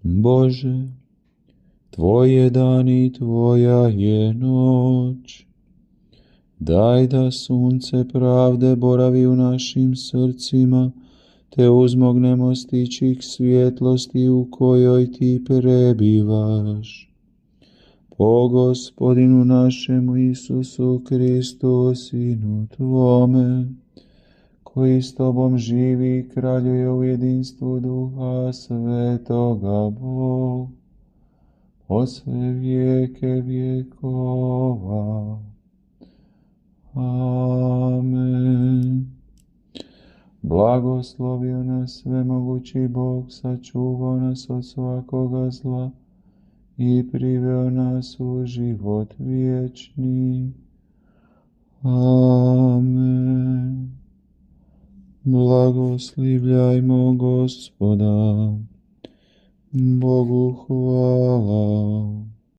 Bože, Tvoj je dan i Tvoja je noć. Daj da sunce pravde boravi u našim srcima, te uzmognemo stići k svjetlosti u kojoj Ti prebivaš. Po Gospodinu našemu Isusu Kristu, Sinu Tvome, koji s Tobom živi i kraljuje u jedinstvu Duha Svetoga Bog, po sve vijeke vjekova. Amen. Blagoslovio nas svemogući Bog, sačuvao nas od svakoga zla i priveo nas u život vječni. Amen. Blagoslivljajmo Gospoda. Bogu hvala.